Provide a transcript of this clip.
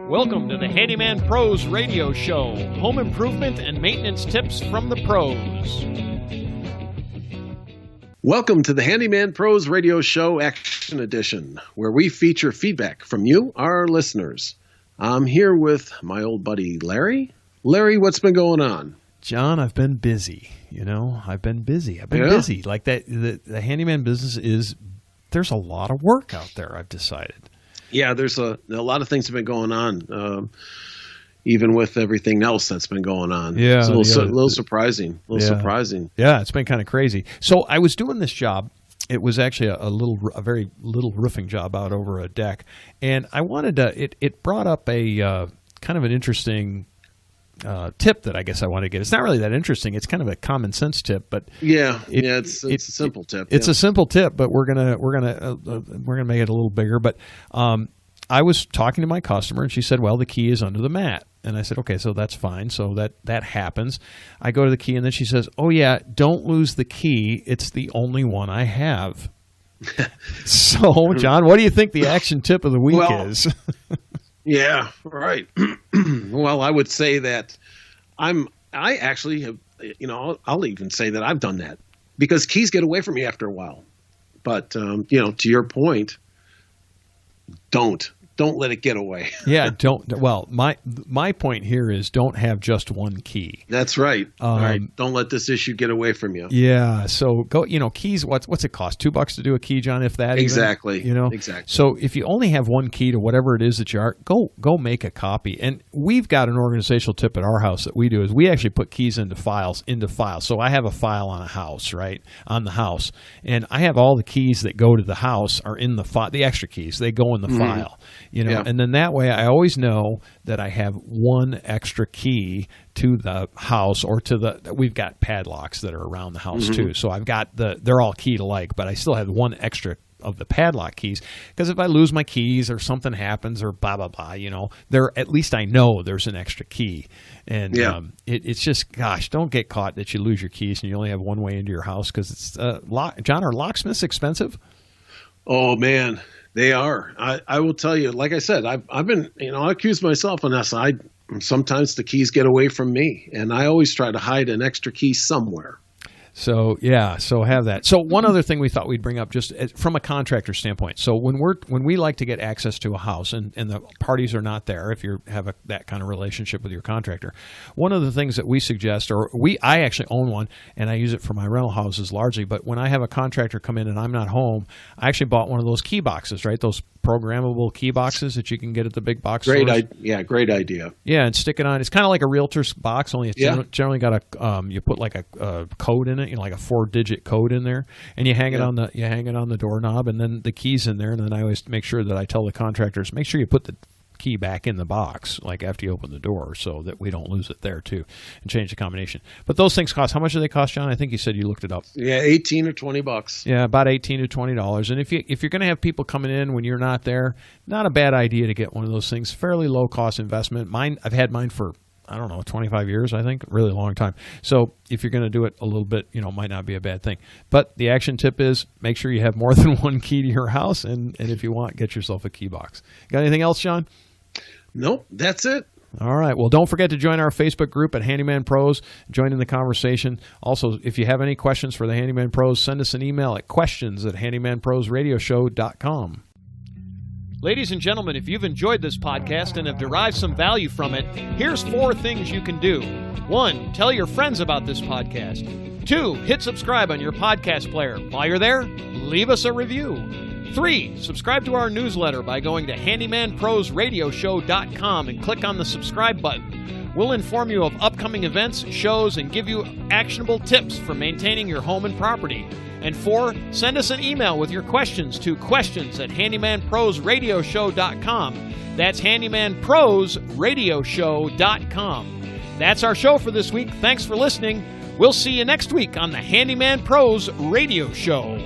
Welcome to the Handyman Pros Radio Show, home improvement and maintenance tips from the pros. Welcome to the Handyman Pros Radio Show Action Edition, where we feature feedback from you, our listeners. I'm here with my old buddy, Larry. Larry, what's been going on? John, I've been busy. I've been busy. Busy. Like that, the handyman business there's a lot of work out there, I've decided. Yeah, there's a lot of things have been going on, even with everything else that's been going on. Yeah, it's a little surprising. Surprising. Yeah, it's been kind of crazy. So I was doing this job. It was actually a very little roofing job out over a deck, and I wanted to. It brought up a kind of an interesting tip that I guess I want to get. It's not really that interesting. It's kind of a common sense tip, but it's a simple tip. It's a simple tip, but we're gonna make it a little bigger. But I was talking to my customer, and she said, "Well, the key is under the mat." And I said, "Okay, so that's fine. So that happens." I go to the key, and then she says, "Oh yeah, don't lose the key. It's the only one I have." So, John, what do you think the action tip of the week is? Yeah, right. Well, I would say that I actually have, I'll even say that I've done that because keys get away from me after a while. But, to your point, don't let it get away. Yeah, don't. Well, my point here is don't have just one key. That's right. All right. Don't let this issue get away from you. Yeah. So go. Keys. What's it cost? $2 to do a key, John? If that. Exactly. Exactly. So if you only have one key to whatever it is that you are, go make a copy. And we've got an organizational tip at our house that we do is we actually put keys into files. So I have a file on a house, right, on the house, and I have all the keys that go to the house are in the file. The extra keys, they go in the file. And then that way I always know that I have one extra key to the house or we've got padlocks that are around the house too. So I've got they're all keyed alike, but I still have one extra of the padlock keys because if I lose my keys or something happens or blah, blah, blah, at least I know there's an extra key. And it's just, gosh, don't get caught that you lose your keys and you only have one way into your house because it's, John, are locksmiths expensive? Oh, man. They are. I will tell you, like I said, I've been, I accuse myself on this. Sometimes the keys get away from me, and I always try to hide an extra key somewhere. So have that. So one other thing we thought we'd bring up just from a contractor standpoint. So when we like to get access to a house and the parties are not there, if you have that kind of relationship with your contractor, one of the things that we suggest, I actually own one and I use it for my rental houses largely, but when I have a contractor come in and I'm not home, I actually bought one of those key boxes, right? Those programmable key boxes that you can get at the big box stores. Great idea. Yeah, and stick it on. It's kind of like a realtor's box, only it's generally got you put like a code in it, like a 4-digit code in there, and you hang it on the doorknob, and then the key's in there. And then I always make sure that I tell the contractors, make sure you put the key back in the box, like after you open the door, so that we don't lose it there too, and change the combination. But those things cost. How much do they cost, John? I think you said you looked it up. Yeah, $18 or $20. Yeah, about $18 to $20. And if you're going to have people coming in when you're not there, not a bad idea to get one of those things. Fairly low cost investment. I've had mine for 25 years, I think, really long time. So if you're going to do it a little bit, might not be a bad thing. But the action tip is make sure you have more than one key to your house, and if you want, get yourself a key box. Got anything else, John? Nope, that's it. All right. Well, don't forget to join our Facebook group at Handyman Pros. Join in the conversation. Also, if you have any questions for the Handyman Pros, send us an email at questions@handymanprosradioshow.com. Ladies and gentlemen, if you've enjoyed this podcast and have derived some value from it, here's 4 things you can do. 1, tell your friends about this podcast. 2, hit subscribe on your podcast player. While you're there, leave us a review. 3, subscribe to our newsletter by going to handymanprosradioshow.com and click on the subscribe button. We'll inform you of upcoming events, shows, and give you actionable tips for maintaining your home and property. And 4, send us an email with your questions to questions@handymanprosradioshow.com. That's handymanprosradioshow.com. That's our show for this week. Thanks for listening. We'll see you next week on the Handyman Pros Radio Show.